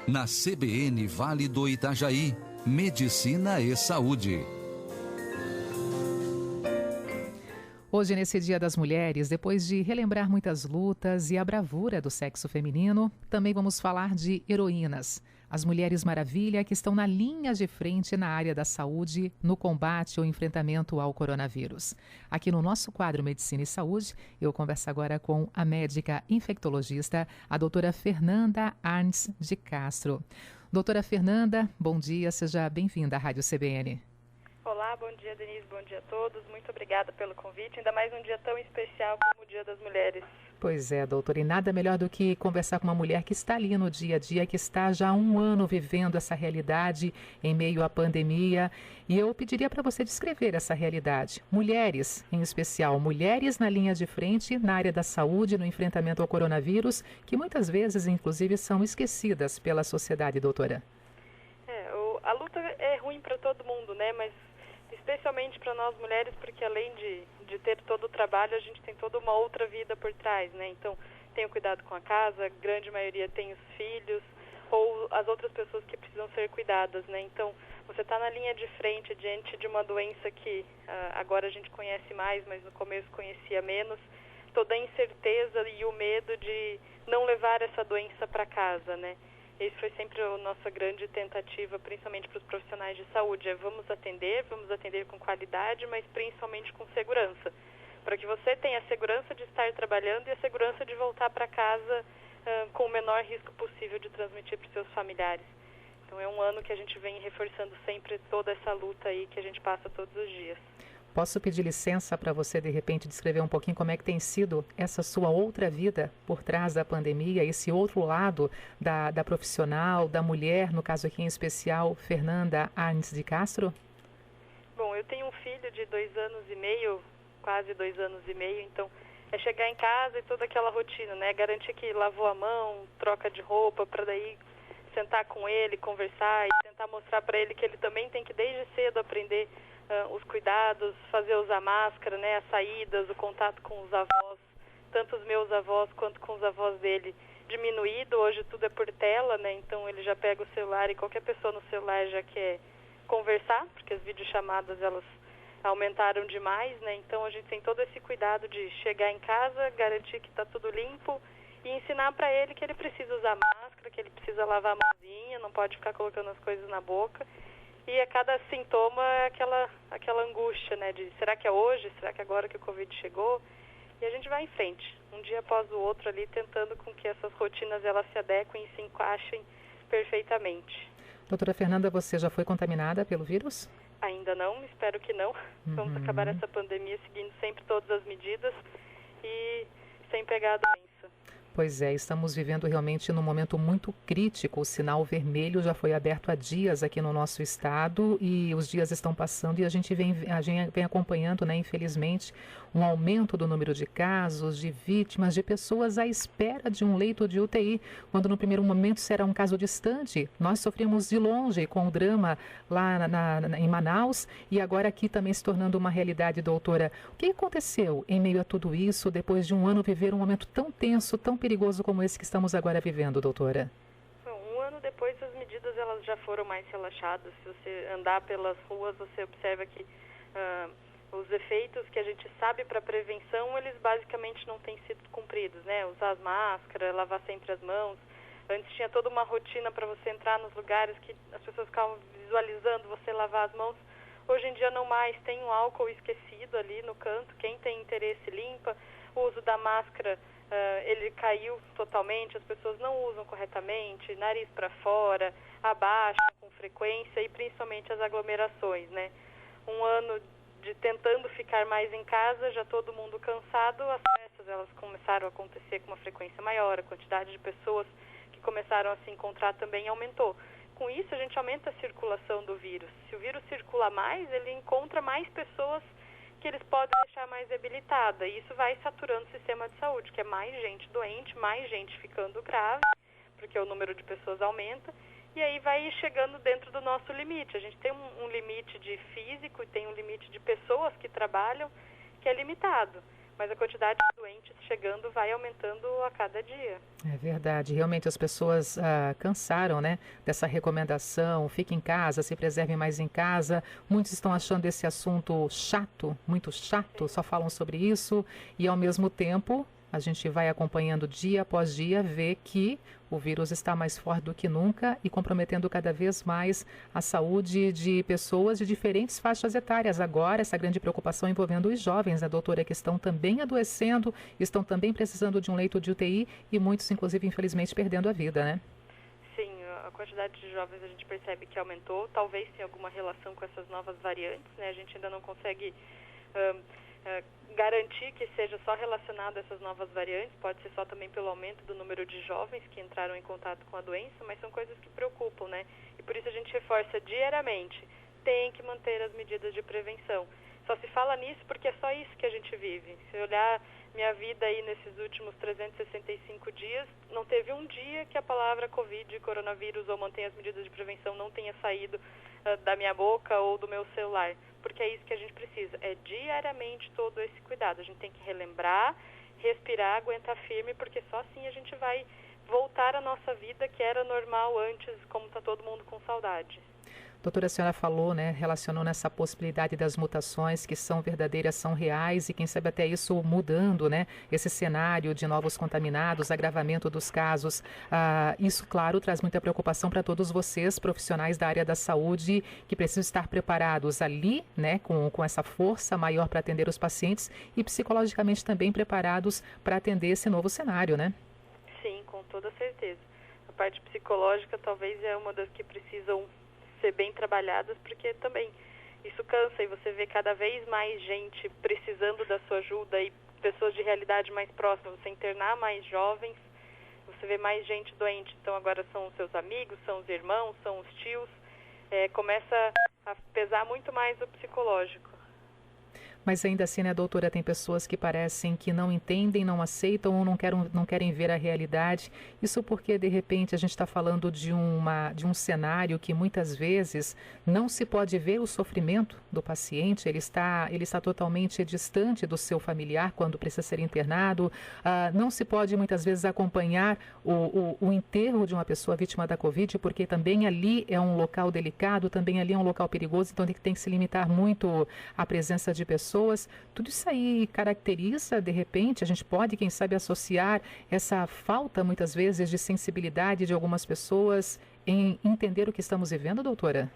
Na CBN Vale do Itajaí, Medicina e Saúde. Hoje, nesse Dia das Mulheres, depois de relembrar muitas lutas e a bravura do sexo feminino, também vamos falar de heroínas. As Mulheres Maravilha que estão na linha de frente na área da saúde, no combate ou enfrentamento ao coronavírus. Aqui no nosso quadro Medicina e Saúde, eu converso agora com a médica infectologista, a doutora Fernanda Arns de Castro. Doutora Fernanda, bom dia, seja bem-vinda à Rádio CBN. Olá, bom dia, Denise, bom dia a todos. Muito obrigada pelo convite, ainda mais um dia tão especial como o Dia das Mulheres. Pois é, doutora, e nada melhor do que conversar com uma mulher que está ali no dia a dia, que está já há um ano vivendo essa realidade em meio à pandemia. E eu pediria para você descrever essa realidade. Mulheres, em especial, mulheres na linha de frente, na área da saúde, no enfrentamento ao coronavírus, que muitas vezes, inclusive, são esquecidas pela sociedade, doutora. A luta é ruim para todo mundo, né? Mas especialmente para nós mulheres, porque além de ter todo o trabalho, a gente tem toda uma outra vida por trás, né? Então, tem o cuidado com a casa, a grande maioria tem os filhos, ou as outras pessoas que precisam ser cuidadas, né? Então, você está na linha de frente diante de uma doença que agora a gente conhece mais, mas no começo conhecia menos, toda a incerteza e o medo de não levar essa doença para casa, né? Isso foi sempre a nossa grande tentativa, principalmente para os profissionais de saúde. Vamos atender com qualidade, mas principalmente com segurança. Para que você tenha a segurança de estar trabalhando e a segurança de voltar para casa com o menor risco possível de transmitir para os seus familiares. Então é um ano que a gente vem reforçando sempre toda essa luta aí que a gente passa todos os dias. Posso pedir licença para você, de repente, descrever um pouquinho como é que tem sido essa sua outra vida por trás da pandemia, esse outro lado da profissional, da mulher, no caso aqui em especial, Fernanda Arns de Castro? Bom, eu tenho um filho de 2 anos e meio, quase 2 anos e meio, então é chegar em casa e toda aquela rotina, né? Garantir que lavou a mão, troca de roupa, para daí sentar com ele, conversar e tentar mostrar para ele que ele também tem que desde cedo aprender os cuidados, fazer usar máscara, né, as saídas, o contato com os avós, tanto os meus avós quanto com os avós dele, diminuído. Hoje tudo é por tela, né, então ele já pega o celular e qualquer pessoa no celular já quer conversar, porque as videochamadas elas aumentaram demais, né, então a gente tem todo esse cuidado de chegar em casa, garantir que está tudo limpo e ensinar para ele que ele precisa usar máscara, que ele precisa lavar a mãozinha, não pode ficar colocando as coisas na boca. E a cada sintoma é aquela angústia, né, de será que é hoje, será que é agora que o Covid chegou? E a gente vai em frente, um dia após o outro ali, tentando com que essas rotinas elas se adequem e se encaixem perfeitamente. Doutora Fernanda, você já foi contaminada pelo vírus? Ainda não, espero que não. Vamos acabar essa pandemia seguindo sempre todas as medidas e sem pegar a doença. Pois é, estamos vivendo realmente num momento muito crítico. O sinal vermelho já foi aberto há dias aqui no nosso estado e os dias estão passando e a gente vem acompanhando, né, infelizmente, um aumento do número de casos, de vítimas, de pessoas à espera de um leito de UTI, quando no primeiro momento será um caso distante. Nós sofremos de longe com o drama lá em Manaus e agora aqui também se tornando uma realidade, doutora. O que aconteceu em meio a tudo isso, depois de um ano viver um momento tão tenso, tão perigoso como esse que estamos agora vivendo, doutora? Bom, um ano depois as medidas elas já foram mais relaxadas. Se você andar pelas ruas, você observa que os efeitos que a gente sabe para prevenção, eles basicamente não têm sido cumpridos, né? Usar as máscaras, lavar sempre as mãos. Antes tinha toda uma rotina para você entrar nos lugares que as pessoas ficavam visualizando você lavar as mãos. Hoje em dia não mais, tem um álcool esquecido ali no canto, quem tem interesse limpa. O uso da máscara, ele caiu totalmente, as pessoas não usam corretamente, nariz para fora, abaixa com frequência e principalmente as aglomerações, né? Um ano de tentando ficar mais em casa, já todo mundo cansado, as festas elas começaram a acontecer com uma frequência maior, a quantidade de pessoas que começaram a se encontrar também aumentou. Com isso a gente aumenta a circulação do vírus. Se o vírus circula mais, ele encontra mais pessoas que eles podem deixar mais debilitada. E isso vai saturando o sistema de saúde, que é mais gente doente, mais gente ficando grave, porque o número de pessoas aumenta, e aí vai chegando dentro do nosso limite. A gente tem um limite de físico e tem um limite de pessoas que trabalham, que é limitado. mas a quantidade de doentes chegando vai aumentando a cada dia. É verdade, realmente as pessoas cansaram, né, dessa recomendação, fique em casa, se preserve mais em casa. Muitos estão achando esse assunto chato, muito chato, só falam sobre isso e ao mesmo tempo a gente vai acompanhando dia após dia, vê que o vírus está mais forte do que nunca e comprometendo cada vez mais a saúde de pessoas de diferentes faixas etárias. Agora, essa grande preocupação envolvendo os jovens, né, doutora, que estão também adoecendo, estão também precisando de um leito de UTI e muitos, inclusive, infelizmente, perdendo a vida, né? Sim, a quantidade de jovens a gente percebe que aumentou, talvez tenha alguma relação com essas novas variantes, né? A gente ainda não consegue garantir que seja só relacionado a essas novas variantes, pode ser só também pelo aumento do número de jovens que entraram em contato com a doença, mas são coisas que preocupam, né? E por isso a gente reforça diariamente, tem que manter as medidas de prevenção. Só se fala nisso porque é só isso que a gente vive. Se olhar minha vida aí nesses últimos 365 dias, não teve um dia que a palavra Covid, coronavírus ou mantenha as medidas de prevenção não tenha saído da minha boca ou do meu celular. Porque é isso que a gente precisa, é diariamente todo esse cuidado. A gente tem que relembrar, respirar, aguentar firme, porque só assim a gente vai voltar à nossa vida que era normal antes, como está todo mundo com saudade. Doutora, a senhora falou, né, relacionou nessa possibilidade das mutações que são verdadeiras, são reais e quem sabe até isso mudando, né, esse cenário de novos contaminados, agravamento dos casos. Isso, claro, traz muita preocupação para todos vocês, profissionais da área da saúde, que precisam estar preparados ali, né, com essa força maior para atender os pacientes e psicologicamente também preparados para atender esse novo cenário, né? Sim, com toda certeza. A parte psicológica talvez é uma das que precisam ser bem trabalhadas, porque também isso cansa e você vê cada vez mais gente precisando da sua ajuda e pessoas de realidade mais próxima, você internar mais jovens, você vê mais gente doente, então agora são os seus amigos, são os irmãos, são os tios, começa a pesar muito mais o psicológico. Mas ainda assim, né, doutora, tem pessoas que parecem que não entendem, não aceitam ou não querem ver a realidade. Isso porque, de repente, a gente está falando de um cenário que muitas vezes não se pode ver o sofrimento do paciente. Ele está totalmente distante do seu familiar quando precisa ser internado. Não se pode, muitas vezes, acompanhar o enterro de uma pessoa vítima da Covid, porque também ali é um local delicado, também ali é um local perigoso, então tem que se limitar muito a presença de pessoas. Tudo isso aí caracteriza, de repente, a gente pode, quem sabe, associar essa falta, muitas vezes, de sensibilidade de algumas pessoas em entender o que estamos vivendo, doutora?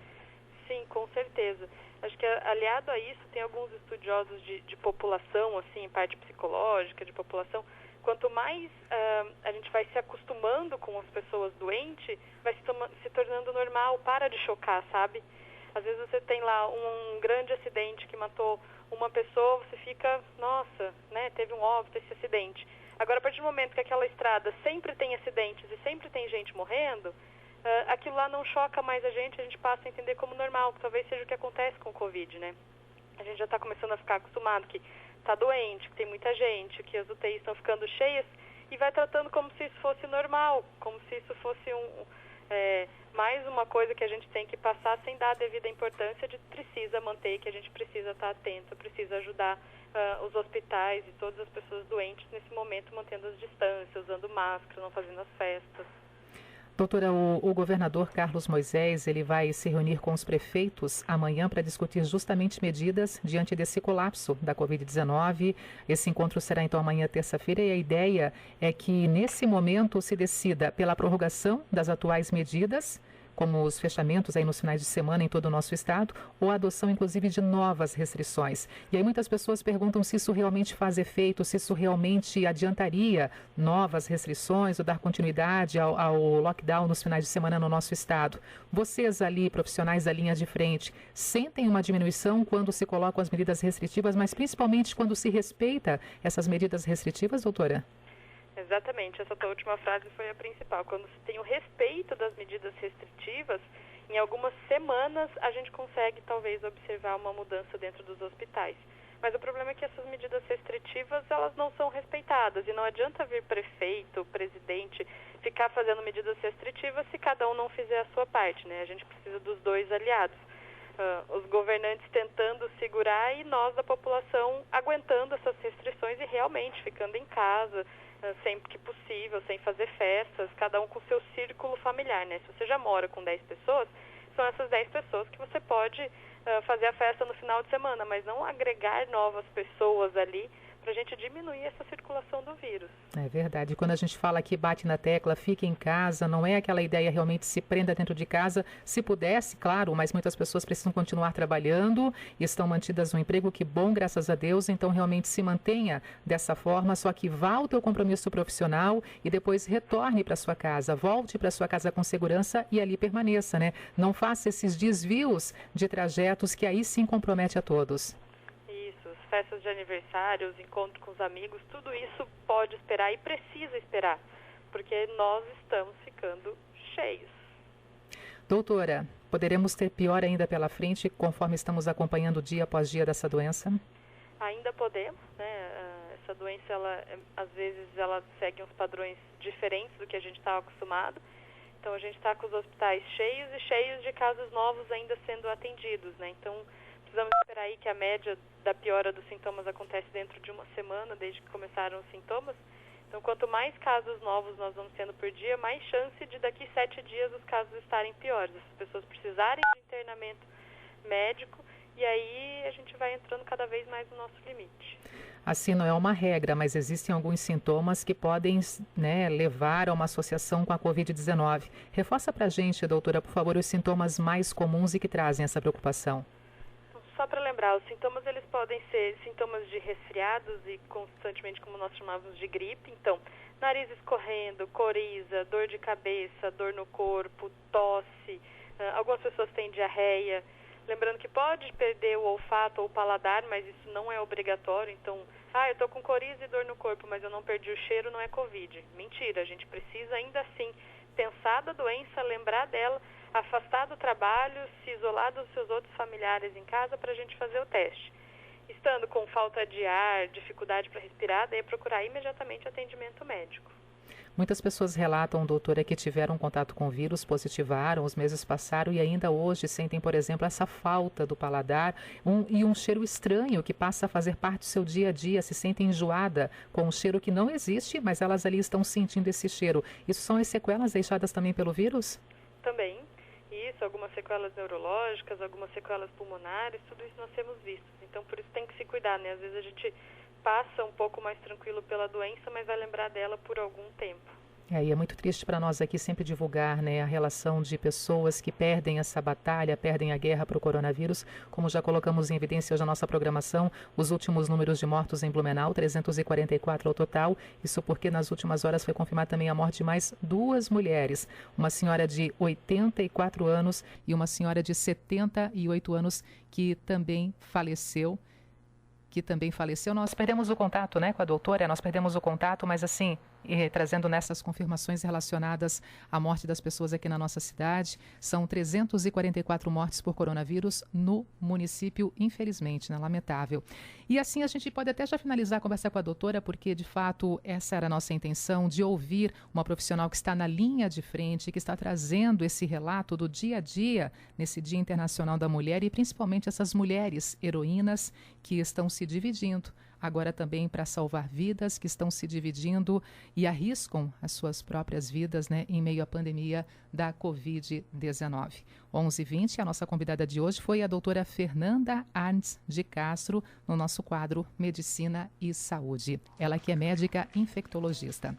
Sim, com certeza. Acho que, aliado a isso, tem alguns estudiosos de população, assim, parte psicológica de população. Quanto mais a gente vai se acostumando com as pessoas doentes, vai se tornando normal, para de chocar, sabe? Às vezes você tem lá um grande acidente que matou uma pessoa, você fica, nossa, né, teve um óbito, esse acidente. Agora, a partir do momento que aquela estrada sempre tem acidentes e sempre tem gente morrendo, aquilo lá não choca mais a gente passa a entender como normal, que talvez seja o que acontece com o Covid, né? A gente já está começando a ficar acostumado que está doente, que tem muita gente, que as UTIs estão ficando cheias e vai tratando como se isso fosse normal, como se isso fosse mais uma coisa que a gente tem que passar sem dar a devida importância de precisa manter, que a gente precisa estar atento, precisa ajudar os hospitais e todas as pessoas doentes nesse momento, mantendo as distâncias, usando máscara, não fazendo as festas. Doutora, o governador Carlos Moisés, ele vai se reunir com os prefeitos amanhã para discutir justamente medidas diante desse colapso da Covid-19. Esse encontro será então amanhã, terça-feira, e a ideia é que nesse momento se decida pela prorrogação das atuais medidas, como os fechamentos aí nos finais de semana em todo o nosso estado, ou a adoção, inclusive, de novas restrições. E aí muitas pessoas perguntam se isso realmente faz efeito, se isso realmente adiantaria novas restrições ou dar continuidade ao lockdown nos finais de semana no nosso estado. Vocês ali, profissionais da linha de frente, sentem uma diminuição quando se colocam as medidas restritivas, mas principalmente quando se respeita essas medidas restritivas, doutora? Exatamente, essa tua última frase foi a principal. Quando se tem o respeito das medidas restritivas, em algumas semanas a gente consegue talvez observar uma mudança dentro dos hospitais. Mas o problema é que essas medidas restritivas, elas não são respeitadas e não adianta vir prefeito, presidente, ficar fazendo medidas restritivas se cada um não fizer a sua parte, né? A gente precisa dos dois aliados. os governantes tentando segurar e nós da população aguentando essas restrições e realmente ficando em casa sempre que possível, sem fazer festas, cada um com o seu círculo familiar, né? Se você já mora com 10 pessoas, são essas 10 pessoas que você pode fazer a festa no final de semana, mas não agregar novas pessoas ali para a gente diminuir essa circulação do vírus. É verdade. Quando a gente fala aqui, bate na tecla, fique em casa, não é aquela ideia realmente se prenda dentro de casa. Se pudesse, claro, mas muitas pessoas precisam continuar trabalhando e estão mantidas no emprego, que bom, graças a Deus. Então, realmente se mantenha dessa forma, só que vá ao teu compromisso profissional e depois retorne para sua casa. Volte para sua casa com segurança e ali permaneça, né? Não faça esses desvios de trajetos que aí sim compromete a todos. Festas de aniversário, os encontros com os amigos, tudo isso pode esperar e precisa esperar, porque nós estamos ficando cheios. Doutora, poderemos ter pior ainda pela frente conforme estamos acompanhando dia após dia dessa doença? Ainda podemos, né? Essa doença, às vezes, ela segue uns padrões diferentes do que a gente estava acostumado. Então, a gente está com os hospitais cheios e cheios de casos novos ainda sendo atendidos, né? Então, precisamos esperar aí que a média da piora dos sintomas acontece dentro de uma semana, desde que começaram os sintomas. Então, quanto mais casos novos nós vamos tendo por dia, mais chance de daqui 7 dias os casos estarem piores, as pessoas precisarem de internamento médico, e aí a gente vai entrando cada vez mais no nosso limite. Assim, não é uma regra, mas existem alguns sintomas que podem, né, levar a uma associação com a Covid-19. Reforça para a gente, doutora, por favor, os sintomas mais comuns e que trazem essa preocupação. Só para lembrar, os sintomas eles podem ser sintomas de resfriados e constantemente, como nós chamávamos, de gripe. Então, nariz escorrendo, coriza, dor de cabeça, dor no corpo, tosse. Algumas pessoas têm diarreia. Lembrando que pode perder o olfato ou o paladar, mas isso não é obrigatório. Então, eu estou com coriza e dor no corpo, mas eu não perdi o cheiro, não é Covid. Mentira, a gente precisa ainda assim pensar da doença, lembrar dela, afastar do trabalho, se isolar dos seus outros familiares em casa para a gente fazer o teste. Estando com falta de ar, dificuldade para respirar, daí procurar imediatamente atendimento médico. Muitas pessoas relatam, doutora, que tiveram contato com o vírus, positivaram, os meses passaram e ainda hoje sentem, por exemplo, essa falta do paladar e um cheiro estranho que passa a fazer parte do seu dia a dia, se sentem enjoada com um cheiro que não existe, mas elas ali estão sentindo esse cheiro. Isso são as sequelas deixadas também pelo vírus? Também. Isso, algumas sequelas neurológicas, algumas sequelas pulmonares, tudo isso nós temos visto. Então, por isso tem que se cuidar, né? Às vezes a gente passa um pouco mais tranquilo pela doença, mas vai lembrar dela por algum tempo. E é muito triste para nós aqui sempre divulgar, né, a relação de pessoas que perdem essa batalha, perdem a guerra para o coronavírus. Como já colocamos em evidência hoje na nossa programação, os últimos números de mortos em Blumenau, 344 ao total. Isso porque nas últimas horas foi confirmada também a morte de mais 2 mulheres. Uma senhora de 84 anos e uma senhora de 78 anos que também faleceu. Nós perdemos o contato, né, com a doutora, nós perdemos o contato, mas assim, trazendo nessas confirmações relacionadas à morte das pessoas aqui na nossa cidade, são 344 mortes por coronavírus no município, infelizmente, né, lamentável. E assim a gente pode até já finalizar a conversa com a doutora, porque de fato essa era a nossa intenção, de ouvir uma profissional que está na linha de frente, que está trazendo esse relato do dia a dia, nesse Dia Internacional da Mulher, e principalmente essas mulheres heroínas que estão se dividindo agora também para salvar vidas, que estão se dividindo e arriscam as suas próprias vidas, né, em meio à pandemia da Covid-19. 11h20, a nossa convidada de hoje foi a doutora Fernanda Arns de Castro, no nosso quadro Medicina e Saúde. Ela que é médica infectologista.